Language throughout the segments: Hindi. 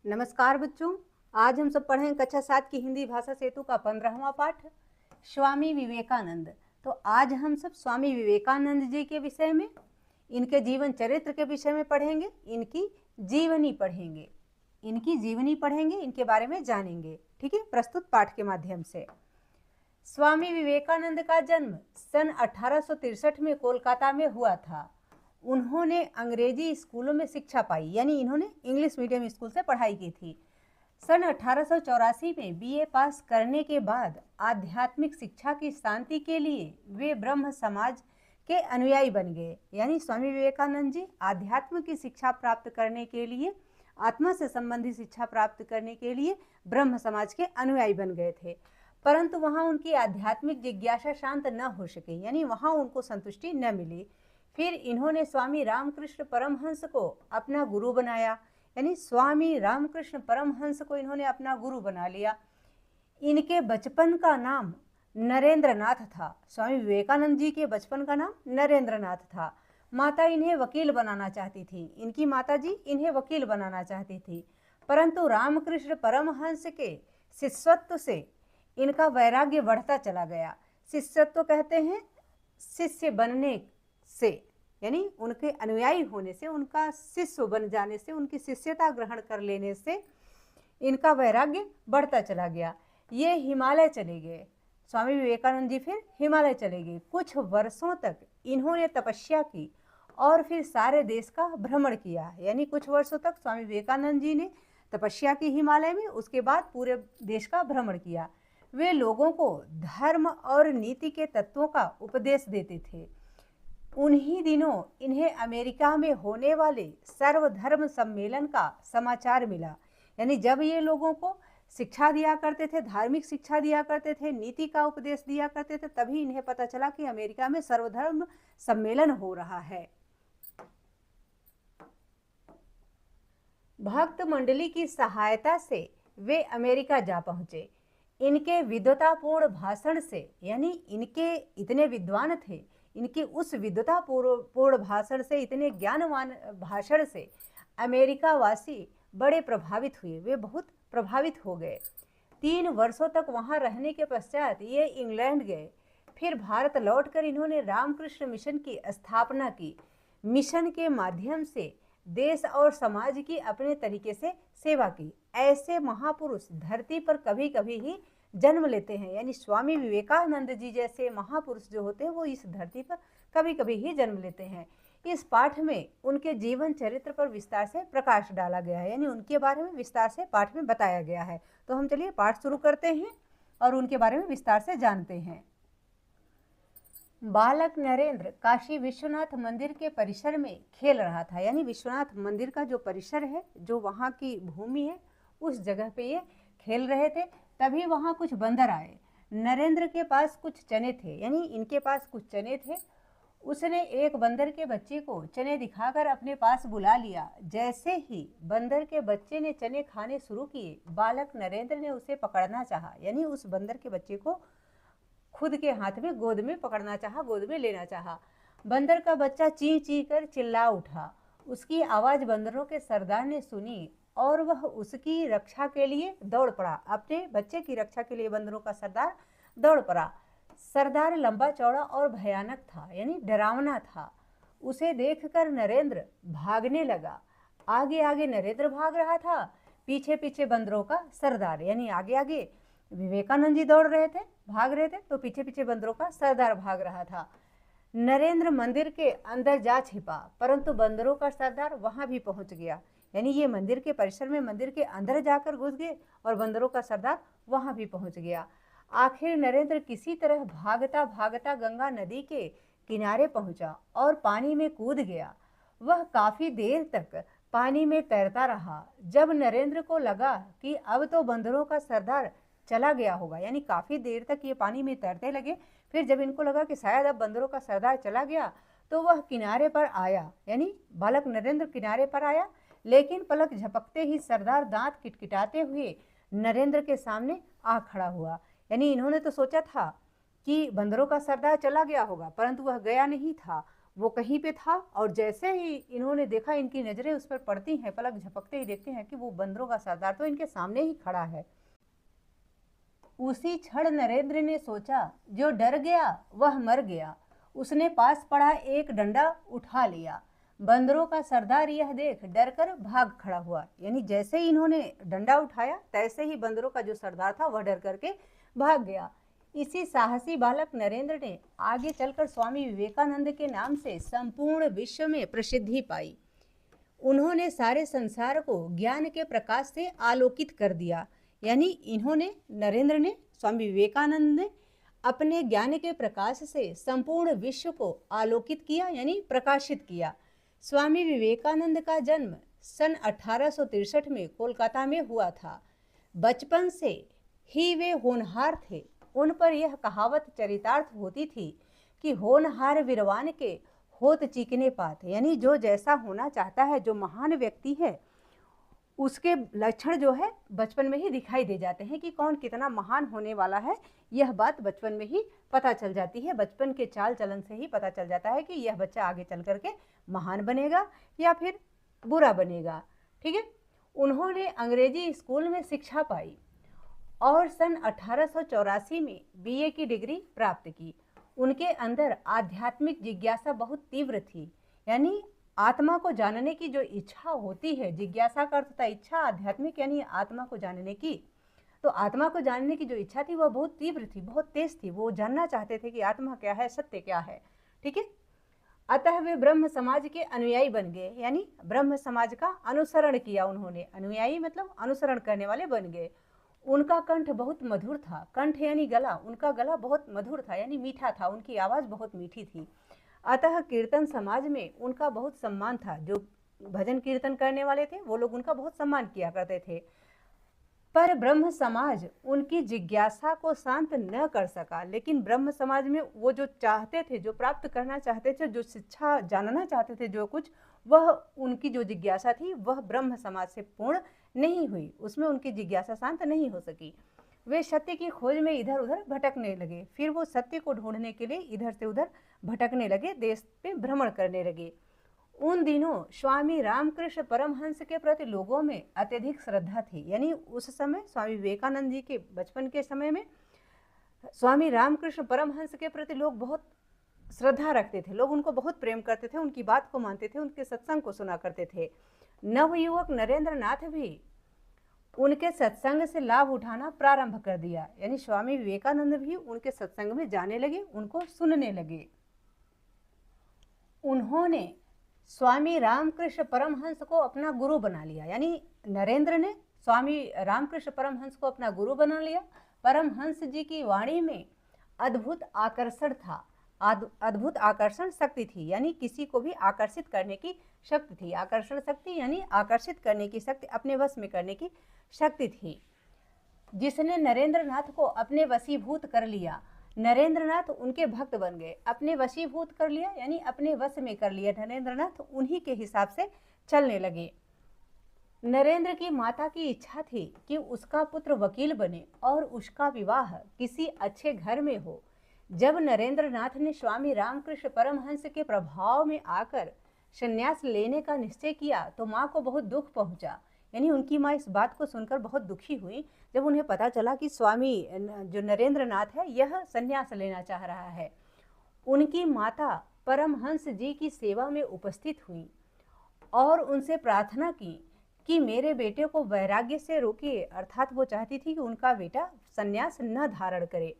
नमस्कार बच्चों, आज हम सब पढ़ें कक्षा 7 की हिंदी भाषा सेतु का 15वां पाठ स्वामी विवेकानंद। तो आज हम सब स्वामी विवेकानंद जी के विषय में, इनके जीवन चरित्र के विषय में पढ़ेंगे। इनकी जीवनी पढ़ेंगे, इनके बारे में जानेंगे। ठीक है, प्रस्तुत पाठ के माध्यम से। स्वामी विवेकानंद का जन्म सन 1863 में कोलकाता में हुआ था। उन्होंने अंग्रेजी स्कूलों में शिक्षा पाई, यानी इन्होंने इंग्लिश मीडियम स्कूल से पढ़ाई की थी। सन 1884 में बीए पास करने के बाद आध्यात्मिक शिक्षा की शांति के लिए वे ब्रह्म समाज के अनुयायी बन गए। यानी स्वामी विवेकानंद जी आध्यात्म की शिक्षा प्राप्त करने के लिए, आत्मा से संबंधित शिक्षा प्राप्त करने के लिए ब्रह्म समाज के अनुयायी बन गए थे। परंतु वहाँ उनकी आध्यात्मिक जिज्ञासा शांत न हो सके, यानी वहाँ उनको संतुष्टि न मिली। फिर इन्होंने स्वामी रामकृष्ण परमहंस को अपना गुरु बनाया, यानी स्वामी रामकृष्ण परमहंस को इन्होंने अपना गुरु बना लिया। इनके बचपन का नाम नरेंद्र नाथ था। स्वामी विवेकानंद जी के बचपन का नाम नरेंद्र नाथ था। माता इन्हें वकील बनाना चाहती थी, इनकी माता जी इन्हें वकील बनाना चाहती थी, परंतु रामकृष्ण परमहंस के शिष्यत्व से इनका वैराग्य बढ़ता चला गया। शिष्यत्व कहते हैं शिष्य बनने से, यानी उनके अनुयायी होने से, उनका शिष्य बन जाने से, उनकी शिष्यता ग्रहण कर लेने से इनका वैराग्य बढ़ता चला गया। ये हिमालय चले गए। स्वामी विवेकानंद जी फिर हिमालय चले गए। कुछ वर्षों तक इन्होंने तपस्या की और फिर सारे देश का भ्रमण किया। यानी कुछ वर्षों तक स्वामी विवेकानंद जी ने तपस्या की हिमालय में, उसके बाद पूरे देश का भ्रमण किया। वे लोगों को धर्म और नीति के तत्वों का उपदेश देते थे। उन्हीं दिनों इन्हें अमेरिका में होने वाले सर्वधर्म सम्मेलन का समाचार मिला। यानी जब ये लोगों को शिक्षा दिया करते थे, धार्मिक शिक्षा दिया करते थे, नीति का उपदेश दिया करते थे, तभी इन्हें पता चला कि अमेरिका में सर्वधर्म सम्मेलन हो रहा है। भक्त मंडली की सहायता से वे अमेरिका जा पहुंचे। इनके विद्वतापूर्ण भाषण से, यानी इनके इतने विद्वान थे, इनके उस विद्वतापूर्ण भाषण से, इतने ज्ञानवान भाषण से अमेरिका वासी बड़े प्रभावित हुए। वे बहुत प्रभावित हो गए। 3 वर्षों तक वहाँ रहने के पश्चात ये इंग्लैंड गए। फिर भारत लौटकर इन्होंने रामकृष्ण मिशन की स्थापना की। मिशन के माध्यम से देश और समाज की अपने तरीके से सेवा की। ऐसे महापुरुष धरती पर कभी कभी ही जन्म लेते हैं, यानी स्वामी विवेकानंद जी जैसे महापुरुष जो होते हैं वो इस धरती पर कभी कभी ही जन्म लेते हैं। इस पाठ में उनके जीवन चरित्र पर विस्तार से प्रकाश डाला गया है, यानी उनके बारे में विस्तार से पाठ में बताया गया है। तो हम चलिए पाठ शुरू करते हैं और उनके बारे में विस्तार से जानते हैं। बालक नरेंद्र काशी विश्वनाथ मंदिर के परिसर में खेल रहा था। यानी विश्वनाथ मंदिर का जो परिसर है, जो वहाँ की भूमि है, उस जगह पे ये खेल रहे थे। तभी वहाँ कुछ बंदर आए। नरेंद्र के पास कुछ चने थे, यानी इनके पास कुछ चने थे। उसने एक बंदर के बच्चे को चने दिखाकर अपने पास बुला लिया। जैसे ही बंदर के बच्चे ने चने खाने शुरू किए, बालक नरेंद्र ने उसे पकड़ना चाहा, यानी उस बंदर के बच्चे को खुद के हाथ में गोद में पकड़ना चाहा, गोद में लेना चाहा। बंदर का बच्चा ची ची कर चिल्ला उठा। उसकी आवाज़ बंदरों के सरदार ने सुनी और वह उसकी रक्षा के लिए दौड़ पड़ा। अपने बच्चे की रक्षा के लिए बंदरों का सरदार दौड़ पड़ा। सरदार लंबा चौड़ा और भयानक था, यानी डरावना था। उसे देखकर नरेंद्र भागने लगा। आगे आगे नरेंद्र भाग रहा था, पीछे पीछे बंदरों का सरदार। यानी आगे आगे विवेकानंद जी दौड़ रहे थे, भाग रहे थे, तो पीछे पीछे बंदरों का सरदार भाग रहा था। नरेंद्र मंदिर के अंदर जा छिपा, परंतु बंदरों का सरदार वहां भी पहुंच गया। यानी ये मंदिर के परिसर में, मंदिर के अंदर जाकर घुस गए और बंदरों का सरदार वहां भी पहुंच गया। आखिर नरेंद्र किसी तरह भागता भागता गंगा नदी के किनारे पहुंचा और पानी में कूद गया। वह काफी देर तक पानी में तैरता रहा। जब नरेंद्र को लगा कि अब तो बंदरों का सरदार चला गया होगा, यानी काफी देर तक ये पानी में तैरते लगे। फिर जब इनको लगा कि शायद अब बंदरों का सरदार चला गया, तो वह किनारे पर आया, यानी बालक नरेंद्र किनारे पर आया। लेकिन पलक झपकते ही सरदार दांत किटकिटाते हुए नरेंद्र के सामने आ खड़ा हुआ। यानी इन्होंने तो सोचा था कि बंदरों का सरदार चला गया होगा, परंतु वह गया नहीं था। वो कहीं पे था और जैसे ही इन्होंने देखा, इनकी नज़रें उस पर पड़ती हैं, पलक झपकते ही देखते हैं कि वो बंदरों का सरदार तो इनके सामने ही खड़ा है। उसी क्षण नरेंद्र ने सोचा, जो डर गया वह मर गया। उसने पास पड़ा एक डंडा उठा लिया। बंदरों का सरदार यह देख डर कर भाग खड़ा हुआ। यानी जैसे ही इन्होंने डंडा उठाया तैसे ही बंदरों का जो सरदार था वह डर करके भाग गया। इसी साहसी बालक नरेंद्र ने आगे चलकर स्वामी विवेकानंद के नाम से संपूर्ण विश्व में प्रसिद्धि पाई। उन्होंने सारे संसार को ज्ञान के प्रकाश से आलोकित कर दिया। यानी इन्होंने, नरेंद्र ने, स्वामी विवेकानंद ने अपने ज्ञान के प्रकाश से संपूर्ण विश्व को आलोकित किया, यानी प्रकाशित किया। स्वामी विवेकानंद का जन्म सन 1863 में कोलकाता में हुआ था। बचपन से ही वे होनहार थे। उन पर यह कहावत चरितार्थ होती थी कि होनहार वीरवान के होत चीकने पात। यानी जो जैसा होना चाहता है, जो महान व्यक्ति है, उसके लक्षण जो है बचपन में ही दिखाई दे जाते हैं कि कौन कितना महान होने वाला है। यह बात बचपन में ही पता चल जाती है। बचपन के चाल चलन से ही पता चल जाता है कि यह बच्चा आगे चल करके महान बनेगा या फिर बुरा बनेगा। ठीक है। उन्होंने अंग्रेजी स्कूल में शिक्षा पाई और सन 1884 में बीए की डिग्री प्राप्त की। उनके अंदर आध्यात्मिक जिज्ञासा बहुत तीव्र थी। यानी आत्मा को जानने की जो इच्छा होती है, जिज्ञासा का अर्थ होता है इच्छा, आध्यात्मिक यानी आत्मा को जानने की। तो आत्मा को जानने की जो इच्छा थी वह बहुत तीव्र थी, बहुत तेज थी। वो जानना चाहते थे कि आत्मा क्या है, सत्य क्या है। ठीक है। अतः वे ब्रह्म समाज के अनुयायी बन गए। यानी ब्रह्म समाज का अनुसरण किया उन्होंने। अनुयायी मतलब अनुसरण करने वाले बन गए। उनका कंठ बहुत मधुर था। कंठ यानी गला, उनका गला बहुत मधुर था, यानी मीठा था। उनकी आवाज़ बहुत मीठी थी। अतः कीर्तन समाज में उनका बहुत सम्मान था। जो भजन कीर्तन करने वाले थे वो लोग उनका बहुत सम्मान किया करते थे। पर ब्रह्म समाज उनकी जिज्ञासा को शांत न कर सका। लेकिन ब्रह्म समाज में वो जो चाहते थे, जो प्राप्त करना चाहते थे, जो शिक्षा जानना चाहते थे, जो कुछ, वह उनकी जो जिज्ञासा थी वह ब्रह्म समाज से पूर्ण नहीं हुई। उसमें उनकी जिज्ञासा शांत नहीं हो सकी। वे सत्य की खोज में इधर उधर भटकने लगे। फिर वो सत्य को ढूंढने के लिए इधर से उधर भटकने लगे, देश पे भ्रमण करने लगे। उन दिनों स्वामी रामकृष्ण परमहंस के प्रति लोगों में अत्यधिक श्रद्धा थी। यानी उस समय स्वामी विवेकानंद जी के बचपन के समय में स्वामी रामकृष्ण परमहंस के प्रति लोग बहुत श्रद्धा रखते थे। लोग उनको बहुत प्रेम करते थे, उनकी बात को मानते थे, उनके सत्संग को सुना करते थे। नवयुवक नरेंद्र नाथ भी उनके सत्संग से लाभ उठाना प्रारंभ कर दिया। यानी स्वामी विवेकानंद भी उनके सत्संग में जाने लगे, उनको सुनने लगे। उन्होंने स्वामी रामकृष्ण परमहंस को अपना गुरु बना लिया। यानी नरेंद्र ने स्वामी रामकृष्ण परमहंस को अपना गुरु बना लिया। परमहंस जी की वाणी में अद्भुत आकर्षण था, अद्भुत आकर्षण शक्ति थी। यानी किसी को भी आकर्षित करने की शक्ति थी। आकर्षण शक्ति यानी आकर्षित करने की शक्ति, अपने वश में करने की शक्ति थी, जिसने नरेंद्र नाथ को अपने वशीभूत कर लिया। नरेंद्र नाथ उनके भक्त बन गए, अपने वशीभूत कर लिया, यानी अपने वश में कर लिया। नरेंद्र नाथ उन्हीं के हिसाब से चलने लगे। नरेंद्र की माता की इच्छा थी कि उसका पुत्र वकील बने और उसका विवाह किसी अच्छे घर में हो। जब नरेंद्र नाथ ने स्वामी रामकृष्ण परमहंस के प्रभाव में आकर संन्यास लेने का निश्चय किया तो माँ को बहुत दुख पहुंचा। यानी उनकी माँ इस बात को सुनकर बहुत दुखी हुई जब उन्हें पता चला कि स्वामी जो नरेंद्र नाथ है यह संन्यास लेना चाह रहा है। उनकी माता परमहंस जी की सेवा में उपस्थित हुई और उनसे प्रार्थना की कि मेरे बेटे को वैराग्य से रोकिए। अर्थात वो चाहती थी कि उनका बेटा संन्यास न धारण करे।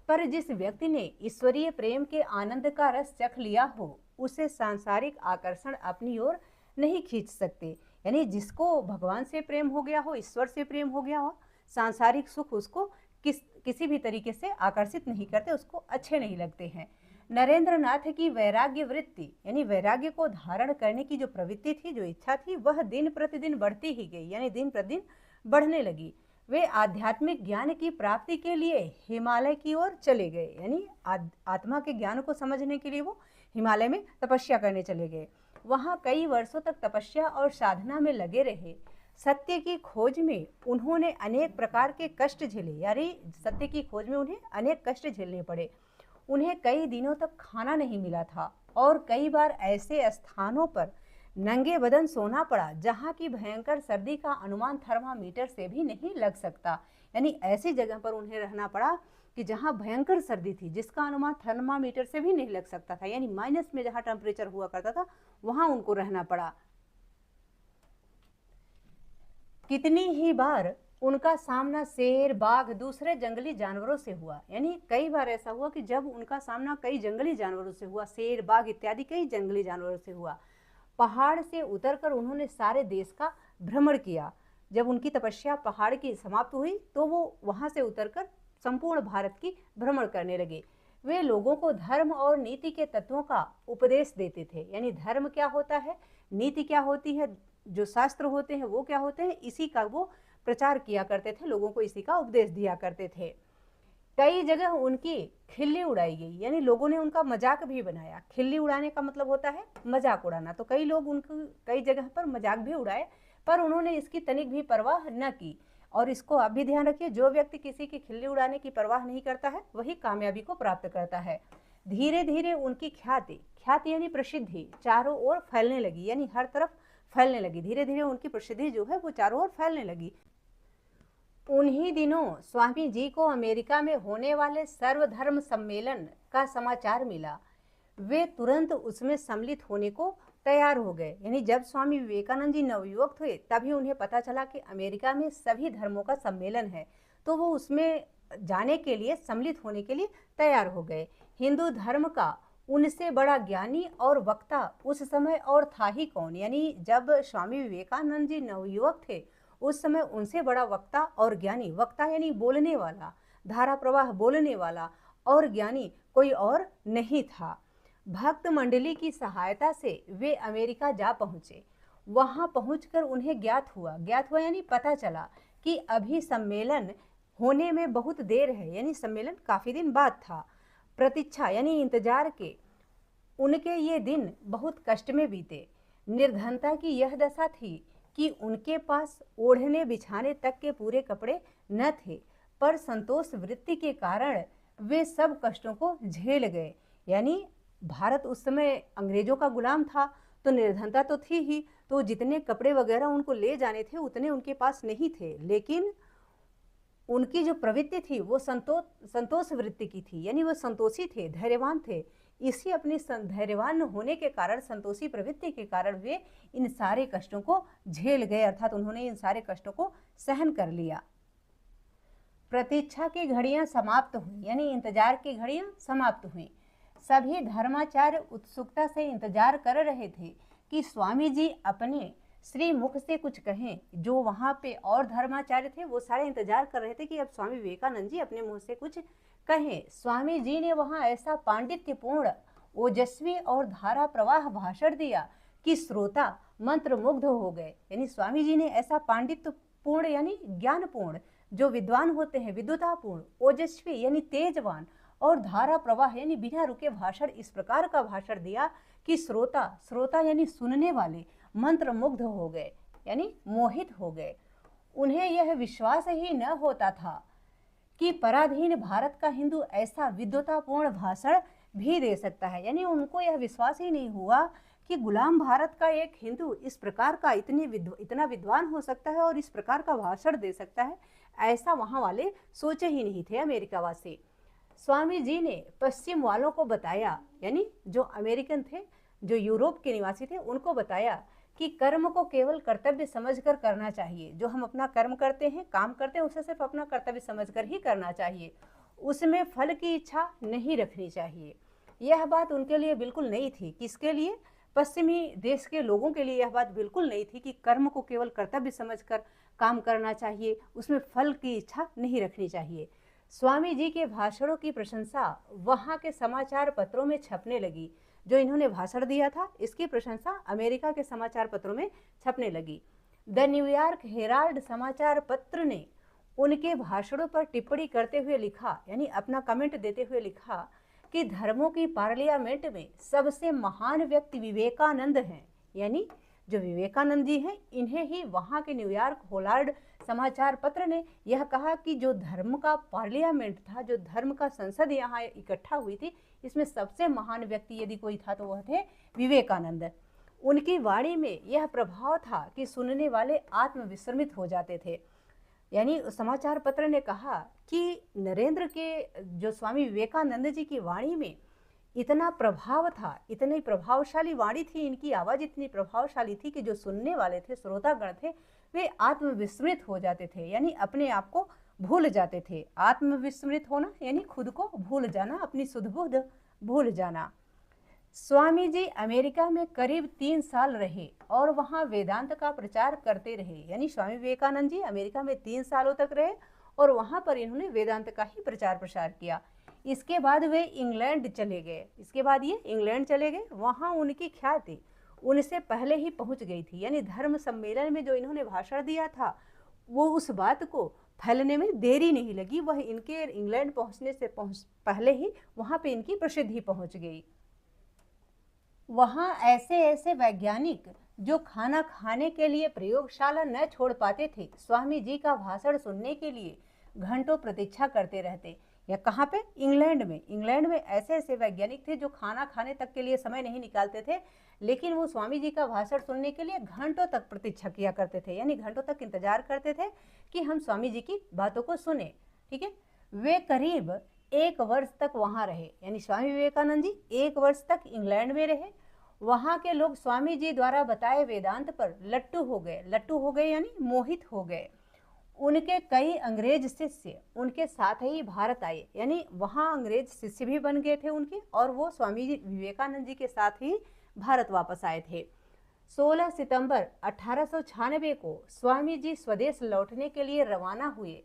पर जिस व्यक्ति ने ईश्वरीय प्रेम के आनंद का रस चख लिया हो उसे सांसारिक आकर्षण अपनी ओर नहीं खींच सकते। यानी जिसको भगवान से प्रेम हो गया हो, ईश्वर से प्रेम हो गया हो, सांसारिक सुख उसको किसी भी तरीके से आकर्षित नहीं करते, उसको अच्छे नहीं लगते हैं। नरेंद्र नाथ की वैराग्य वृत्ति यानी वैराग्य को धारण करने की जो प्रवृत्ति थी, जो इच्छा थी, वह दिन प्रतिदिन बढ़ती ही गई। यानी दिन प्रतिदिन बढ़ने लगी। वे आध्यात्मिक ज्ञान की प्राप्ति के लिए हिमालय की ओर चले गए। यानी आत्मा के ज्ञान को समझने के लिए वो हिमालय में तपस्या करने चले गए। वहाँ कई वर्षों तक तपस्या और साधना में लगे रहे। सत्य की खोज में उन्होंने अनेक प्रकार के कष्ट झेले। यानी सत्य की खोज में उन्हें अनेक कष्ट झेलने पड़े। उन्हें कई दिनों तक खाना नहीं मिला था और कई बार ऐसे स्थानों पर नंगे बदन सोना पड़ा जहां की भयंकर सर्दी का अनुमान थर्मामीटर से भी नहीं लग सकता। यानी ऐसी जगह पर उन्हें रहना पड़ा कि जहां भयंकर सर्दी थी, जिसका अनुमान थर्मामीटर से भी नहीं लग सकता था, यानी माइनस में जहां टेम्परेचर हुआ करता था वहां उनको रहना पड़ा। कितनी ही बार उनका सामना शेर, बाघ, दूसरे जंगली जानवरों से हुआ। यानी कई बार ऐसा हुआ कि जब उनका सामना कई जंगली जानवरों से हुआ, शेर, बाघ इत्यादि कई जंगली जानवरों से हुआ। पहाड़ से उतरकर उन्होंने सारे देश का भ्रमण किया। जब उनकी तपस्या पहाड़ की समाप्त हुई तो वो वहां से उतरकर संपूर्ण भारत की भ्रमण करने लगे। वे लोगों को धर्म और नीति के तत्वों का उपदेश देते थे। यानी धर्म क्या होता है, नीति क्या होती है, जो शास्त्र होते हैं वो क्या होते हैं, इसी का वो प्रचार किया करते थे, लोगों को इसी का उपदेश दिया करते थे। कई जगह उनकी खिल्ली उड़ाई गई, यानी लोगों ने उनका मजाक भी बनाया। खिल्ली उड़ाने का मतलब होता है मजाक उड़ाना, तो कई लोग उनको कई जगह पर मजाक भी उड़ाए, पर उन्होंने इसकी तनिक भी परवाह न की। और इसको आप भी ध्यान रखिए, जो व्यक्ति किसी की खिल्ली उड़ाने की परवाह नहीं करता है वही कामयाबी को प्राप्त करता है। धीरे धीरे उनकी ख्याति यानी प्रसिद्धि चारों ओर फैलने लगी, यानी हर तरफ फैलने लगी। धीरे धीरे उनकी प्रसिद्धि जो है वो चारों ओर फैलने लगी। उन्हीं दिनों स्वामी जी को अमेरिका में होने वाले सर्वधर्म सम्मेलन का समाचार मिला। वे तुरंत उसमें सम्मिलित होने को तैयार हो गए। यानी जब स्वामी विवेकानंद जी नवयुवक हुए तभी उन्हें पता चला कि अमेरिका में सभी धर्मों का सम्मेलन है, तो वो उसमें जाने के लिए, सम्मिलित होने के लिए तैयार हो गए। हिंदू धर्म का उनसे बड़ा ज्ञानी और वक्ता उस समय और था ही कौन। यानी जब स्वामी विवेकानंद जी नवयुवक थे उस समय उनसे बड़ा वक्ता और ज्ञानी, वक्ता यानी बोलने वाला, धारा प्रवाह बोलने वाला, और ज्ञानी कोई और नहीं था। भक्त मंडली की सहायता से वे अमेरिका जा पहुंचे। वहां पहुंचकर उन्हें ज्ञात हुआ यानी पता चला कि अभी सम्मेलन होने में बहुत देर है, यानी सम्मेलन काफी दिन बाद था। प्रतीक्षा यानी इंतजार के उनके ये दिन बहुत कष्ट में बीते। निर्धनता की यह दशा थी कि उनके पास ओढ़ने बिछाने तक के पूरे कपड़े न थे, पर संतोष वृत्ति के कारण वे सब कष्टों को झेल गए। यानी भारत उस समय अंग्रेजों का गुलाम था, तो निर्धनता तो थी ही, तो जितने कपड़े वगैरह उनको ले जाने थे उतने उनके पास नहीं थे, लेकिन उनकी जो प्रवृत्ति थी वो संतोष वृत्ति की थी। यानी वो संतोषी थे, धैर्यवान थे। इसी अपने धैर्यवान होने के कारण, संतोषी प्रवृत्ति के कारण वे इन सारे कष्टों को झेल गए, अर्थात उन्होंने इन सारे कष्टों को सहन कर लिया। प्रतीक्षा की घड़ियां समाप्त हुई, यानी इंतजार की घड़ियां समाप्त हुई। सभी धर्माचार्य उत्सुकता से इंतजार कर रहे थे कि स्वामी जी अपने श्री मुख से कुछ कहें। जो वहां पे और धर्माचार्य थे वो सारे इंतजार कर रहे थे कि अब स्वामी विवेकानंद जी अपने मुंह से कुछ कहें। स्वामी जी ने वहां ऐसा पांडित्यपूर्ण, ओजस्वी और धारा प्रवाह भाषण दिया कि श्रोता मंत्रमुग्ध हो गए। यानी स्वामी जी ने ऐसा पांडित्यपूर्ण यानी ज्ञानपूर्ण, जो विद्वान होते हैं, विद्वतापूर्ण, ओजस्वी यानी तेजवान, और धारा प्रवाह यानी बिना रुके भाषण, इस प्रकार का भाषण दिया कि श्रोता यानी सुनने वाले मंत्रमुग्ध हो गए, यानी मोहित हो गए। उन्हें यह विश्वास ही न होता था कि पराधीन भारत का हिंदू ऐसा विद्वतापूर्ण भाषण भी दे सकता है। यानी उनको यह विश्वास ही नहीं हुआ कि गुलाम भारत का एक हिंदू इस प्रकार का इतना विद्वान हो सकता है और इस प्रकार का भाषण दे सकता है। ऐसा वहाँ वाले सोचे ही नहीं थे अमेरिका वासी। स्वामी जी ने पश्चिम वालों को बताया, यानी जो अमेरिकन थे, जो यूरोप के निवासी थे, उनको बताया कि कर्म को केवल कर्तव्य समझकर करना चाहिए। जो हम अपना कर्म करते हैं, काम करते हैं, उसे सिर्फ अपना कर्तव्य समझकर ही करना चाहिए, उसमें फल की इच्छा नहीं रखनी चाहिए। यह बात उनके लिए बिल्कुल नहीं थी। किसके लिए? पश्चिमी देश के लोगों के लिए यह बात बिल्कुल नहीं थी कि कर्म को केवल कर्तव्य समझकर काम करना चाहिए, उसमें फल की इच्छा नहीं रखनी चाहिए। स्वामी जी के भाषणों की प्रशंसा वहाँ के समाचार पत्रों में छपने लगी। जो इन्होंने भाषण दिया था इसकी प्रशंसा अमेरिका के समाचार पत्रों में छपने लगी। द न्यूयॉर्क हेराल्ड समाचार पत्र ने उनके भाषणों पर टिप्पणी करते हुए लिखा, यानी अपना कमेंट देते हुए लिखा कि धर्मों की पार्लियामेंट में सबसे महान व्यक्ति विवेकानंद हैं। यानी जो विवेकानंद जी हैं, इन्हें ही वहाँ के न्यूयॉर्क हेराल्ड समाचार पत्र ने यह कहा कि जो धर्म का पार्लियामेंट था, जो धर्म का संसद यहाँ इकट्ठा हुई थी, इसमें सबसे महान व्यक्ति यदि कोई था तो वह थे विवेकानंद। उनकी वाणी में यह प्रभाव था कि सुनने वाले आत्मविस्मृत हो जाते थे। यानी समाचार पत्र ने कहा कि नरेंद्र के जो स्वामी विवेकानंद जी की वाणी में इतना प्रभाव था, इतनी प्रभावशाली वाणी थी, इनकी आवाज़ इतनी प्रभावशाली थी कि जो सुनने वाले थे, श्रोतागण थे, वे आत्मविस्मृत हो जाते थे, यानी अपने आप को भूल जाते थे। आत्मविस्मृत होना यानी खुद को भूल जाना, अपनी सुध-बुध भूल जाना। स्वामी जी अमेरिका में करीब 3 साल रहे और वहाँ वेदांत का प्रचार करते रहे। यानी स्वामी विवेकानंद जी अमेरिका में 3 सालों तक रहे और वहाँ पर इन्होंने वेदांत का ही प्रचार प्रसार किया। इसके बाद वे इंग्लैंड चले गए। इसके बाद ये इंग्लैंड चले गए। वहाँ उनकी ख्याति उनसे पहले ही पहुँच गई थी। यानी धर्म सम्मेलन में जो इन्होंने भाषण दिया था, वो उस बात को फैलने में देरी नहीं लगी। वह इनके इंग्लैंड पहुँचने से पहले ही वहाँ पे इनकी प्रसिद्धि पहुँच गई। वहाँ ऐसे ऐसे वैज्ञानिक जो खाना खाने के लिए प्रयोगशाला न छोड़ पाते थे, स्वामी जी का भाषण सुनने के लिए घंटों प्रतीक्षा करते रहते। या कहाँ पे? इंग्लैंड में। इंग्लैंड में ऐसे ऐसे वैज्ञानिक थे जो खाना खाने तक के लिए समय नहीं निकालते थे, लेकिन वो स्वामी जी का भाषण सुनने के लिए घंटों तक प्रतीक्षा किया करते थे। यानी घंटों तक इंतजार करते थे कि हम स्वामी जी की बातों को सुने। ठीक है, वे करीब 1 वर्ष तक वहाँ रहे। यानी स्वामी विवेकानंद जी 1 वर्ष तक इंग्लैंड में रहे। वहाँ के लोग स्वामी जी द्वारा बताए वेदांत पर लट्टू हो गए। लट्टू हो गए यानी मोहित हो गए। उनके कई अंग्रेज शिष्य उनके साथ ही भारत आए। यानी वहाँ अंग्रेज शिष्य भी बन गए थे उनके, और वो स्वामी जी विवेकानंद जी के साथ ही भारत वापस आए थे। 16 सितंबर 1896 को स्वामी जी स्वदेश लौटने के लिए रवाना हुए।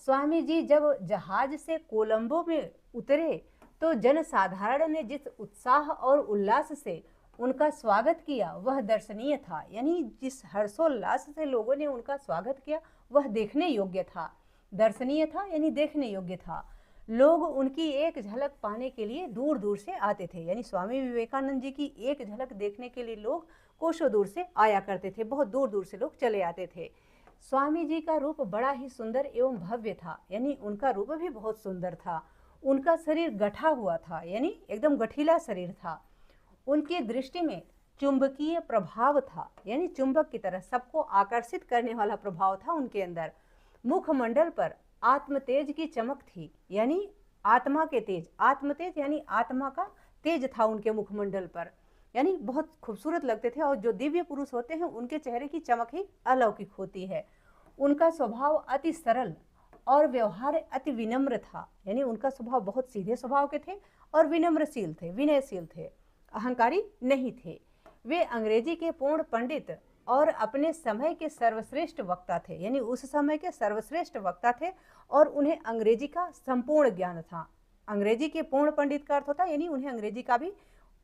स्वामी जी जब जहाज से कोलंबो में उतरे तो जनसाधारण ने जिस उत्साह और उल्लास से उनका स्वागत किया वह दर्शनीय था। यानी जिस हर्षोल्लास से लोगों ने उनका स्वागत किया वह देखने योग्य था। दर्शनीय था यानी देखने योग्य था। लोग उनकी एक झलक पाने के लिए दूर दूर से आते थे। यानी स्वामी विवेकानंद जी की एक झलक देखने के लिए लोग कोसों दूर से आया करते थे। बहुत दूर दूर से लोग चले आते थे। स्वामी जी का रूप बड़ा ही सुंदर एवं भव्य था। यानी उनका रूप भी बहुत सुंदर था। उनका शरीर गठा हुआ था, यानी एकदम गठीला शरीर था। उनकी दृष्टि में चुंबकीय प्रभाव था, यानी चुंबक की तरह सबको आकर्षित करने वाला प्रभाव था उनके अंदर। मुखमंडल पर आत्म तेज की चमक थी, यानी आत्मा के तेज। आत्म तेज यानी आत्मा का तेज था उनके मुखमंडल पर। यानी बहुत खूबसूरत लगते थे। और जो दिव्य पुरुष होते हैं उनके चेहरे की चमक ही अलौकिक होती है। उनका स्वभाव अति सरल और व्यवहार अति विनम्र था। यानी उनका स्वभाव बहुत सीधे स्वभाव के थे और विनम्रशील थे, विनयशील थे, अहंकारी नहीं थे। वे अंग्रेजी के पूर्ण पंडित और अपने समय के सर्वश्रेष्ठ वक्ता थे। यानी उस समय के सर्वश्रेष्ठ वक्ता थे और उन्हें अंग्रेजी का संपूर्ण ज्ञान था। अंग्रेजी के पूर्ण पंडित का अर्थ होता है यानी उन्हें अंग्रेजी का भी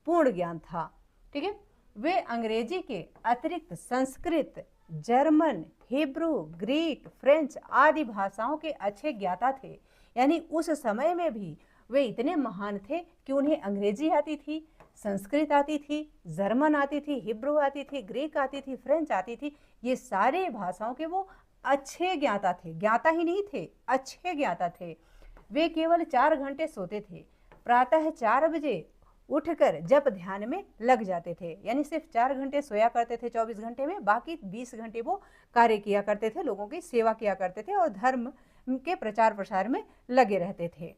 पूर्ण ज्ञान था। ठीक है, वे अंग्रेजी के अतिरिक्त Sanskrit, German, Hebrew, Greek, French आदि भाषाओं के अच्छे ज्ञाता थे। यानी उस समय में भी वे इतने महान थे कि उन्हें अंग्रेजी आती थी, संस्कृत आती थी, जर्मन आती थी, हिब्रू आती थी, ग्रीक आती थी, फ्रेंच आती थी। ये सारे भाषाओं के वो अच्छे ज्ञाता थे। ज्ञाता ही नहीं थे, अच्छे ज्ञाता थे। वे केवल 4 घंटे सोते थे। प्रातः 4 बजे उठकर जप ध्यान में लग जाते थे। यानी सिर्फ 4 घंटे सोया करते थे 24 घंटे में, बाकी 20 घंटे वो कार्य किया करते थे, लोगों की सेवा किया करते थे और धर्म के प्रचार प्रसार में लगे रहते थे।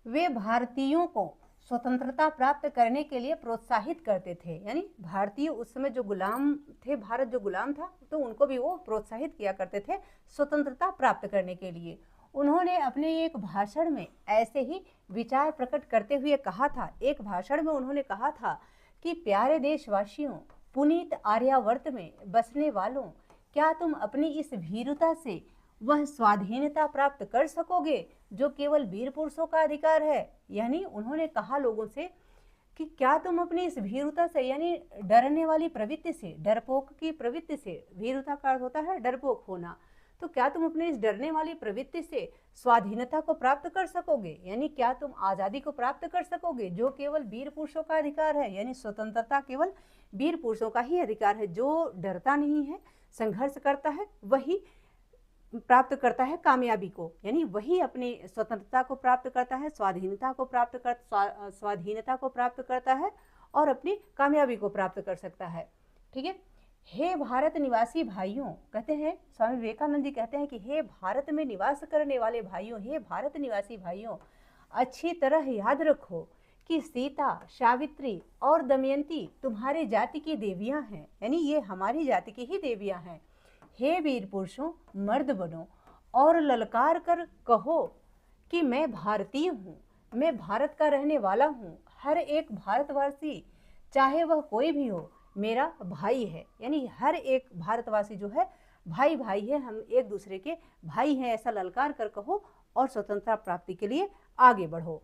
वे भारतीयों को स्वतंत्रता प्राप्त करने के लिए प्रोत्साहित करते थे। यानी भारतीय उस समय जो गुलाम थे, भारत जो गुलाम था, तो उनको भी वो प्रोत्साहित किया करते थे स्वतंत्रता प्राप्त करने के लिए। उन्होंने अपने एक भाषण में ऐसे ही विचार प्रकट करते हुए कहा था। एक भाषण में उन्होंने कहा था कि प्यारे देशवासियों, पुनीत आर्यावर्त में बसने वालों, क्या तुम अपनी इस भीरुता से वह स्वाधीनता प्राप्त कर सकोगे जो केवल वीर पुरुषों का अधिकार है। यानी उन्होंने कहा लोगों से कि क्या तुम अपनी इस भीरुता से, यानी डरने वाली प्रवृत्ति से, डरपोक की प्रवृत्ति से, भीरुता का अर्थ होता है डरपोक होना, तो क्या तुम अपने इस डरने वाली प्रवृत्ति से स्वाधीनता को प्राप्त कर सकोगे। यानी क्या तुम आज़ादी को प्राप्त कर सकोगे जो केवल वीर पुरुषों का अधिकार है। यानी स्वतंत्रता केवल वीर पुरुषों का ही अधिकार है। जो डरता नहीं है, संघर्ष करता है वही प्राप्त करता है कामयाबी को, यानी वही अपनी स्वतंत्रता को प्राप्त करता है, स्वाधीनता को प्राप्त करता है और अपनी कामयाबी को प्राप्त कर सकता है। ठीक है। हे भारत निवासी भाइयों, कहते हैं स्वामी विवेकानंद जी कहते हैं कि हे भारत में निवास करने वाले भाइयों, हे भारत निवासी भाइयों, अच्छी तरह याद रखो कि सीता, सावित्री और दमयंती तुम्हारी जाति की देवियां हैं, यानी ये हमारी जाति की ही देवियां हैं। हे वीर पुरुषों, मर्द बनो और ललकार कर कहो कि मैं भारतीय हूँ, मैं भारत का रहने वाला हूँ। हर एक भारतवासी, चाहे वह कोई भी हो, मेरा भाई है, यानी हर एक भारतवासी जो है भाई भाई है, हम एक दूसरे के भाई हैं, ऐसा ललकार कर कहो और स्वतंत्रता प्राप्ति के लिए आगे बढ़ो।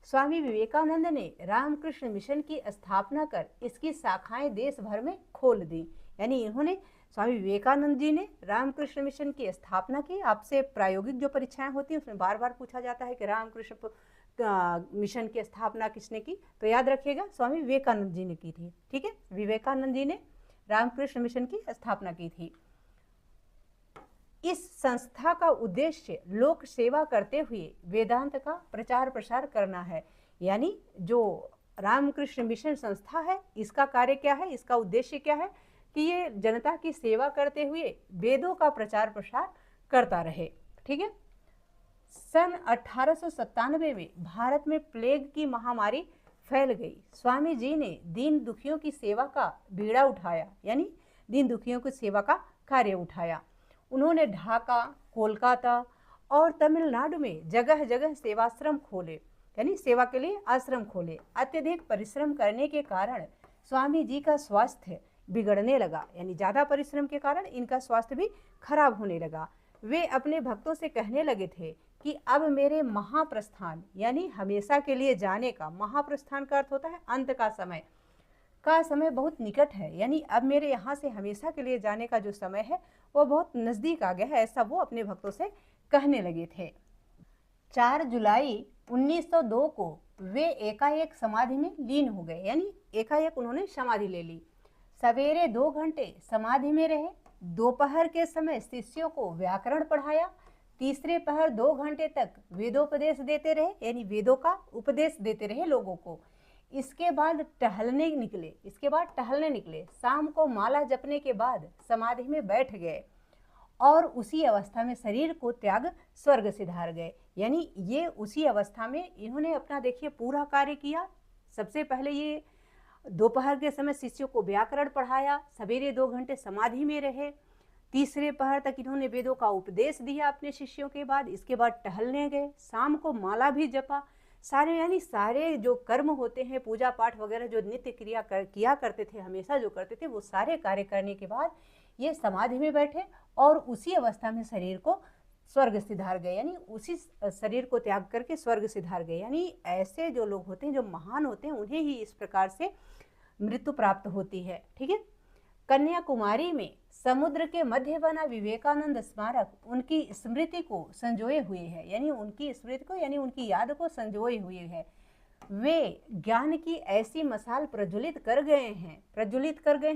स्वामी विवेकानंद ने रामकृष्ण मिशन की स्थापना कर इसकी शाखाएं देश भर में खोल दी, यानी इन्होंने स्वामी विवेकानंद जी ने रामकृष्ण मिशन की स्थापना की। आपसे प्रायोगिक जो परीक्षाएं होती हैं उसमें बार बार पूछा जाता है कि रामकृष्ण मिशन की स्थापना किसने की, तो याद रखिएगा स्वामी विवेकानंद जी ने की थी। ठीक है, विवेकानंद जी ने रामकृष्ण मिशन की स्थापना की थी। इस संस्था का उद्देश्य लोक सेवा करते हुए वेदांत का प्रचार प्रसार करना है, यानी जो रामकृष्ण मिशन संस्था है इसका कार्य क्या है, इसका उद्देश्य क्या है कि ये जनता की सेवा करते हुए वेदों का प्रचार प्रसार करता रहे। ठीक है। सन 1897 में भारत में प्लेग की महामारी फैल गई। स्वामी जी ने दीन दुखियों की सेवा का बीड़ा उठाया, यानी दीन दुखियों की सेवा का कार्य उठाया। उन्होंने ढाका, कोलकाता और तमिलनाडु में जगह जगह सेवाश्रम खोले, यानी सेवा के लिए आश्रम खोले। अत्यधिक परिश्रम करने के कारण स्वामी जी का स्वास्थ्य बिगड़ने लगा, यानी ज़्यादा परिश्रम के कारण इनका स्वास्थ्य भी खराब होने लगा। वे अपने भक्तों से कहने लगे थे कि अब मेरे महाप्रस्थान, यानी हमेशा के लिए जाने का, महाप्रस्थान का अर्थ होता है अंत का समय बहुत निकट है, यानी अब मेरे यहाँ से हमेशा के लिए जाने का जो समय है वो बहुत नज़दीक आ गया है, ऐसा वो अपने भक्तों से कहने लगे थे। 4 जुलाई 1902 को वे एकाएक समाधि में लीन हो गए, यानी एकाएक उन्होंने समाधि ले ली। सवेरे 2 घंटे समाधि में रहे, दोपहर के समय शिष्यों को व्याकरण पढ़ाया, तीसरे पहर 2 घंटे तक वेदोपदेश देते रहे, यानी वेदों का उपदेश देते रहे लोगों को। इसके बाद टहलने निकले। शाम को माला जपने के बाद समाधि में बैठ गए और उसी अवस्था में शरीर को त्याग स्वर्ग सिधार गए, यानी ये उसी अवस्था में इन्होंने अपना देखिए पूरा कार्य किया। सबसे पहले ये दोपहर के समय शिष्यों को व्याकरण पढ़ाया, सवेरे 2 घंटे समाधि में रहे, तीसरे पहर तक इन्होंने वेदों का उपदेश दिया अपने शिष्यों के बाद, इसके बाद टहलने गए, शाम को माला भी जपा। सारे जो कर्म होते हैं, पूजा पाठ वगैरह जो नित्य क्रिया किया करते थे, हमेशा जो करते थे, वो सारे कार्य करने के बाद ये समाधि में बैठे और उसी अवस्था में शरीर को स्वर्ग सिधार गए, यानी उसी शरीर को त्याग करके स्वर्ग सिधार गए। यानी ऐसे जो लोग होते हैं, जो महान होते हैं, उन्हें ही इस प्रकार से मृत्यु प्राप्त होती है। ठीक है। कन्याकुमारी में समुद्र के मध्य बना विवेकानंद स्मारक उनकी स्मृति को संजोए हुए है, यानी उनकी स्मृति को, यानी उनकी याद को संजोए हुए है। वे ज्ञान की ऐसी मसाल प्रज्वलित कर गए हैं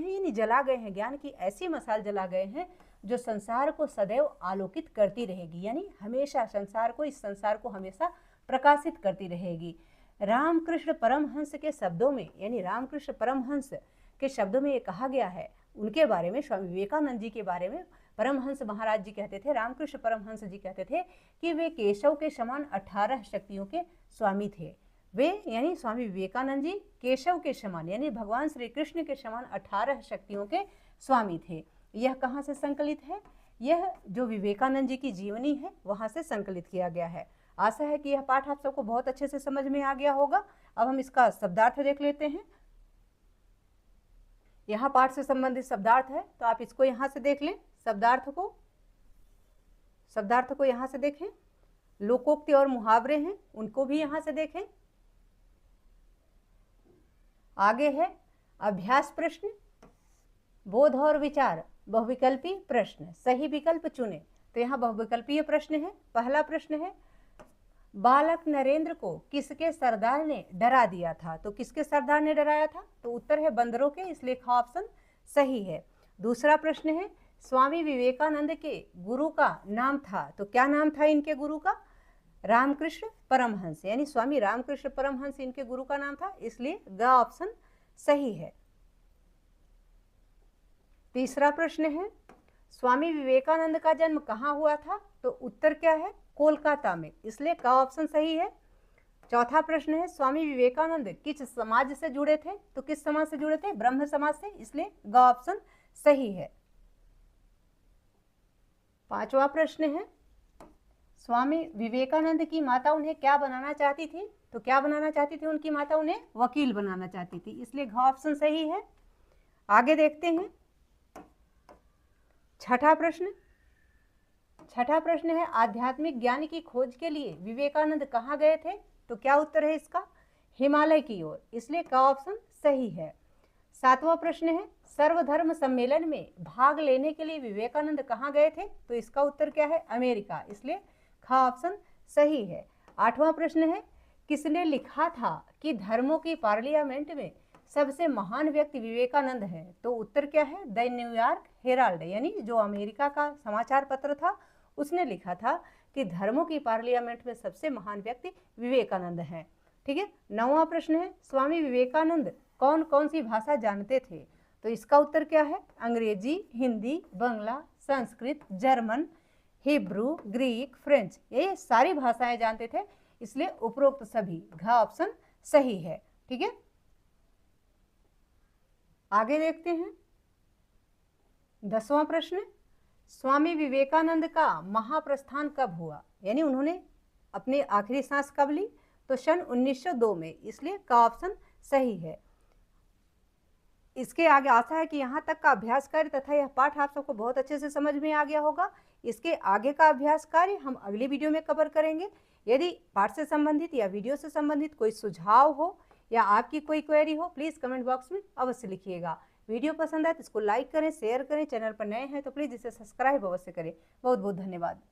यानी जला गए हैं, ज्ञान की ऐसी मसाल जला गए हैं जो संसार को सदैव आलोकित करती रहेगी, यानी हमेशा इस संसार को हमेशा प्रकाशित करती रहेगी। रामकृष्ण परमहंस के शब्दों में, यानी रामकृष्ण परमहंस के शब्दों में ये कहा गया है उनके बारे में, स्वामी विवेकानंद जी के बारे में परमहंस महाराज जी कहते थे, रामकृष्ण परमहंस जी कहते थे कि वे केशव के समान 18 शक्तियों के स्वामी थे। वे यानी स्वामी विवेकानंद जी केशव के समान, यानी भगवान श्री कृष्ण के समान 18 शक्तियों के स्वामी थे। यह कहाँ से संकलित है? यह जो विवेकानंद जी की जीवनी है वहाँ से संकलित किया गया है। आशा है कि यह पाठ आप सबको बहुत अच्छे से समझ में आ गया होगा। अब हम इसका शब्दार्थ देख लेते हैं। यहाँ पाठ से संबंधित शब्दार्थ है, तो आप इसको यहाँ से देख लें, शब्दार्थ को यहाँ से देखें। लोकोक्ति और मुहावरे हैं, उनको भी यहाँ से देखें। आगे है अभ्यास प्रश्न, बोध और विचार, बहुविकल्पी प्रश्न, सही विकल्प चुने। तो यहाँ बहुविकल्पीय प्रश्न है। पहला प्रश्न है, बालक नरेंद्र को किसके सरदार ने डरा दिया था? तो किसके सरदार ने डराया था? तो उत्तर है बंदरों के, इसलिए ख ऑप्शन सही है। दूसरा प्रश्न है, स्वामी विवेकानंद के गुरु का नाम था, तो क्या नाम था इनके गुरु का? रामकृष्ण परमहंस, यानी स्वामी रामकृष्ण परमहंस इनके गुरु का नाम था, इसलिए ग ऑप्शन सही है। तीसरा प्रश्न है, स्वामी विवेकानंद का जन्म कहाँ हुआ था? तो उत्तर क्या है? कोलकाता में, इसलिए क ऑप्शन सही है। चौथा प्रश्न है, स्वामी विवेकानंद किस समाज से जुड़े थे? तो किस समाज से जुड़े थे? ब्रह्म समाज से, इसलिए ग ऑप्शन सही है। पांचवा प्रश्न है, स्वामी विवेकानंद की माता उन्हें क्या बनाना चाहती थी? तो क्या बनाना चाहती थी उनकी माता? उन्हें वकील बनाना चाहती थी, इसलिए घ ऑप्शन सही है। आगे देखते हैं छठा प्रश्न। छठा प्रश्न है, आध्यात्मिक ज्ञान की खोज के लिए विवेकानंद कहाँ गए थे? तो क्या उत्तर है इसका? हिमालय की ओर, इसलिए क ऑप्शन सही है। सातवां प्रश्न है, सर्वधर्म सम्मेलन में भाग लेने के लिए विवेकानंद कहाँ गए थे? तो इसका उत्तर क्या है? अमेरिका, इसलिए ख ऑप्शन सही है। आठवां प्रश्न है, किसने लिखा था कि धर्मों की पार्लियामेंट में सबसे महान व्यक्ति विवेकानंद है? तो उत्तर क्या है? द न्यूयॉर्क हेराल्ड, यानी जो अमेरिका का समाचार पत्र था, उसने लिखा था कि धर्मों की पार्लियामेंट में सबसे महान व्यक्ति विवेकानंद हैं। ठीक है। नौवां प्रश्न है, स्वामी विवेकानंद कौन कौन सी भाषा जानते थे? तो इसका उत्तर क्या है? अंग्रेजी, Hindi, Bangla, Sanskrit, German, Hebrew, Greek, French, ये सारी भाषाएं जानते थे, इसलिए उपरोक्त सभी, घ ऑप्शन सही है। ठीक है, आगे देखते हैं 10वां प्रश्न, स्वामी विवेकानंद का महाप्रस्थान कब हुआ? यानी उन्होंने अपनी आखिरी सांस कब ली? तो सन 1902 में, इसलिए का ऑप्शन सही है। इसके आगे आशा है कि यहाँ तक का अभ्यास कार्य तथा यह पाठ आप सबको बहुत अच्छे से समझ में आ गया होगा। इसके आगे का अभ्यास कार्य हम अगली वीडियो में कवर करेंगे। यदि पाठ से संबंधित या वीडियो से संबंधित कोई सुझाव हो या आपकी कोई क्वेरी हो, प्लीज़ कमेंट बॉक्स में अवश्य लिखिएगा। वीडियो पसंद आए तो इसको लाइक करें, शेयर करें, चैनल पर नए हैं तो प्लीज़ इसे सब्सक्राइब अवश्य करें। बहुत बहुत धन्यवाद।